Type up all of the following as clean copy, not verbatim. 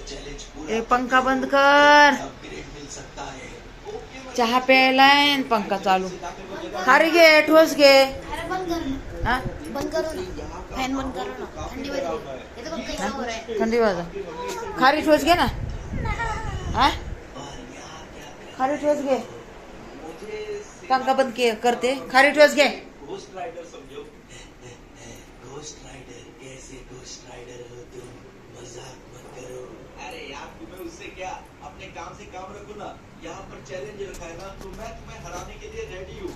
ए पंखा बंद कर. चहा प्यायलाय आणि पंखा चालू. खारी घे, ठोस घे. अरे बंद कर ना. हा बंद करो ना. फॅन बंद करो ना. थंडी वाजते. ये तो कैसा हो रहा है. थंडी वाजा. खारी ठोस घे ना. हा खारी ठोस घे. पंखा बंद करते. खारी ठोस घे. घोस्ट राइडर समझो. घोस्ट राइडर कैसे घोस्ट राइडर हो तुम, मजाक मत करो. अरे यार तुम्हें उससे क्या, अपने काम से काम रखो ना. यहाँ पर चैलेंज रखा है ना, तो मैं तुम्हें हराने के लिए रेडी हूँ.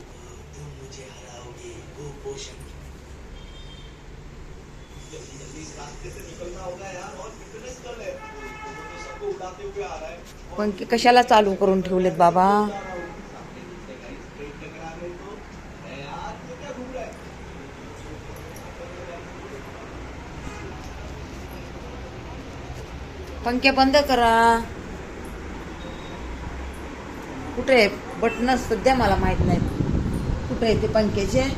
तुम मुझे हराओगे वो पोषण. जल्दी जल्दी इस रास्ते से निकलना होगा यार, और फिटनेस कर ले. तो सबको उड़ाते हुए आ रहा है. पंखे कशाला चालू करून ठेवलेत बाबा. पंखे बंद करा. कुठे बटन सध्या मला माहित नाही कुठे आहे ते पंख्याचे.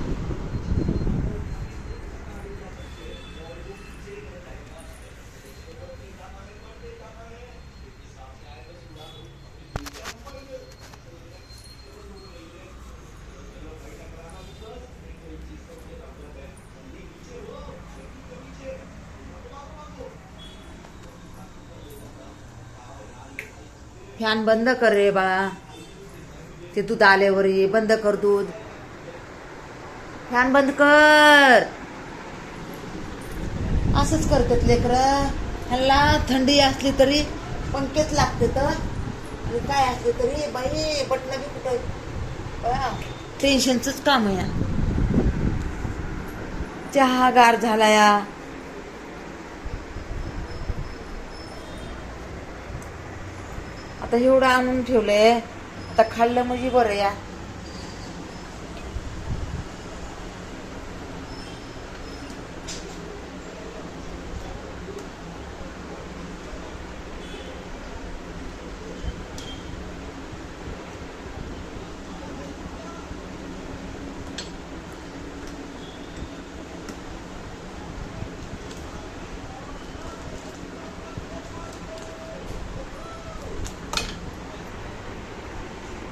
फॅन बंद कर रे बाळा. ते दूध आल्यावर ये बंद कर दूध. फॅन बंद कर. असंच करतात लेकरं. ह्याला थंडी असली तरी पंखेच लागते तर, आणि काय असले तरी बाई बटन बी कुठं. टेन्शनच काम आहे. चहा गार झाला या. आता एवढं आणून ठेवलंय, आता खाल्लं म्हणजे बरं या.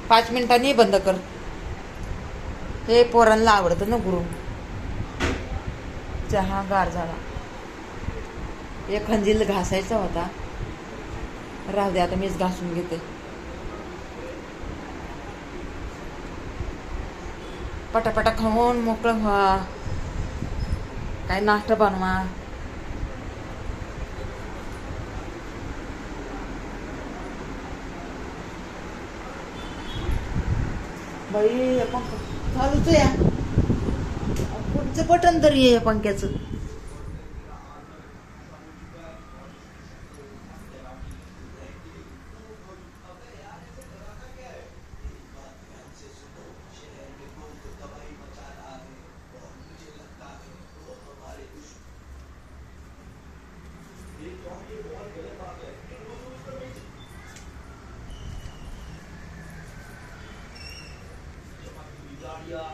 पाच मिनिटांनी बंद कर. हे पोरांना आवडतं ना गुरु. चहा गार झाला. एक खंजील घासायचा होता, राहू दे आता मीच घासून घेते. पटापटा खाऊन मोकळं व्हा. काय नाश्ता बनवा. बाई पंखा चालूच या. पुढचं बटन तरी आहे पंख्याचं.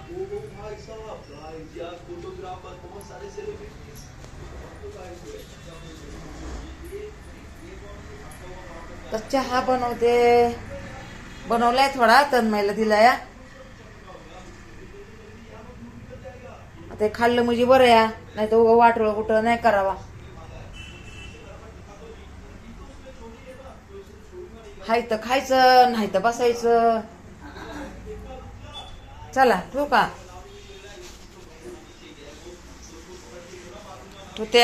ओ भाई साहब, गाइस यार फोटोग्राफर, बहुत सारे सेलिब्रिटीज. तर चहा बनवते. बनवलाय थोडा तन्मयला दिलाय. आता हे खाल्लं म्हणजे बरं या, नाही तर वाटोळ कुठं नाही करावा. हाय तर खायचं, नाही तर बसायचं. चला ठेवू का. ठेवते.